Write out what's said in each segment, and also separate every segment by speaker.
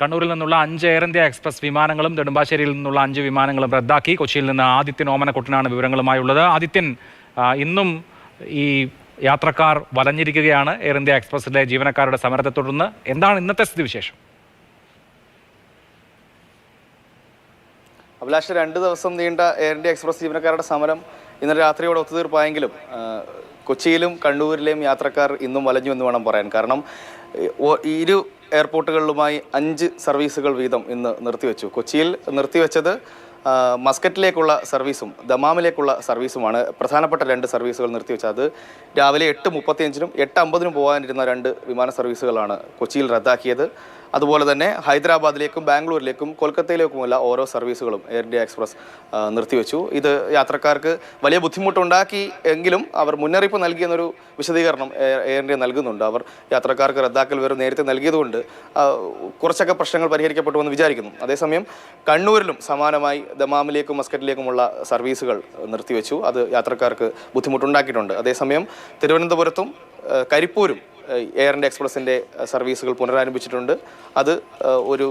Speaker 1: കണ്ണൂരിൽ നിന്നുള്ള 5 air India express വിമാനങ്ങളും നെടുമ്പാശ്ശേരിയിൽ നിന്നുള്ള 5 വിമാനങ്ങളും റദ്ദാക്കി. കൊച്ചിയിൽ നിന്ന് ആദിത്യൻ ഓമനക്കുട്ടനാണ് വിവരങ്ങളുമായുള്ളത്. ആദിത്യൻ, ഇന്നും ഈ യാത്രക്കാർ വലഞ്ഞിരിക്കുകയാണ് എയർ ഇന്ത്യ എക്സ്പ്രസിലെ ജീവനക്കാരുടെ സമരത്തെ തുടർന്ന്. എന്താണ് ഇന്നത്തെ സ്ഥിതിവിശേഷം?
Speaker 2: അഭിലാഷ്, 2 ദിവസം നീണ്ട എയർ ഇന്ത്യ എക്സ്പ്രസ് ജീവനക്കാരുടെ സമരം ഇന്നലെ രാത്രിയോടെ ഒത്തുതീർപ്പായെങ്കിലും കൊച്ചിയിലും കണ്ണൂരിലെയും യാത്രക്കാർ ഇന്നും വലഞ്ഞു എന്ന് വേണം പറയാൻ. കാരണം ഇരു എയർപോർട്ടുകളിലുമായി 5 സർവീസുകൾ വീതം ഇന്ന് നിർത്തിവെച്ചു. കൊച്ചിയിൽ നിർത്തിവെച്ചത് മസ്കറ്റിലേക്കുള്ള സർവീസും ദമാമിലേക്കുള്ള സർവീസുമാണ്. പ്രധാനപ്പെട്ട 2 സർവീസുകൾ നിർത്തിവെച്ചത്. അത് രാവിലെ 8:35-നും 8:50-നും പോകാനിരുന്ന 2 വിമാന സർവീസുകളാണ് കൊച്ചിയിൽ റദ്ദാക്കിയത്. അതുപോലെ തന്നെ ഹൈദരാബാദിലേക്കും ബാംഗ്ലൂരിലേക്കും കൊൽക്കത്തയിലേക്കുമുള്ള ഓരോ സർവീസുകളും എയർ ഇന്ത്യ എക്സ്പ്രസ് നിർത്തിവെച്ചു. ഇത് യാത്രക്കാർക്ക് വലിയ ബുദ്ധിമുട്ടുണ്ടാക്കി എങ്കിലും അവർ മുന്നറിയിപ്പ് നൽകിയെന്നൊരു വിശദീകരണം എയർ ഇന്ത്യ നൽകുന്നുണ്ട്. അവർ യാത്രക്കാർക്ക് റദ്ദാക്കൽ വരെ നേരത്തെ നൽകിയതുകൊണ്ട് കുറച്ചൊക്കെ പ്രശ്നങ്ങൾ പരിഹരിക്കപ്പെട്ടുവെന്ന് വിചാരിക്കുന്നു. അതേസമയം കണ്ണൂരിലും സമാനമായി ദമാമിലേക്കും മസ്കറ്റിലേക്കുമുള്ള സർവീസുകൾ നിർത്തിവെച്ചു. അത് യാത്രക്കാർക്ക് ബുദ്ധിമുട്ടുണ്ടാക്കിയിട്ടുണ്ട്. അതേസമയം തിരുവനന്തപുരത്തും കരിപ്പൂരും എയർ ഇന്ത്യ എക്സ്പ്രസിൻ്റെ സർവീസുകൾ പുനരാരംഭിച്ചിട്ടുണ്ട്. അത് ഒരു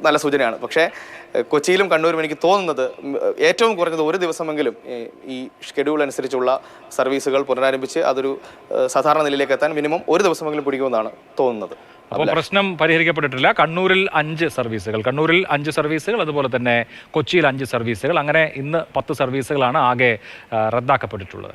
Speaker 2: നല്ല സൂചനയാണ്. പക്ഷേ കൊച്ചിയിലും കണ്ണൂരും എനിക്ക് തോന്നുന്നത് ഏറ്റവും കുറഞ്ഞത് ഒരു ദിവസമെങ്കിലും ഈ ഷെഡ്യൂൾ അനുസരിച്ചുള്ള സർവീസുകൾ പുനരാരംഭിച്ച് അതൊരു സാധാരണ നിലയിലേക്ക് എത്താൻ മിനിമം ഒരു ദിവസമെങ്കിലും പിടിക്കുമെന്നാണ് തോന്നുന്നത്.
Speaker 1: അപ്പോൾ പ്രശ്നം പരിഹരിക്കപ്പെട്ടിട്ടില്ല. കണ്ണൂരിൽ 5 സർവീസുകൾ, അതുപോലെ തന്നെ കൊച്ചിയിൽ 5 സർവീസുകൾ, അങ്ങനെ ഇന്ന് 10 സർവീസുകളാണ് ആകെ റദ്ദാക്കപ്പെട്ടിട്ടുള്ളത്.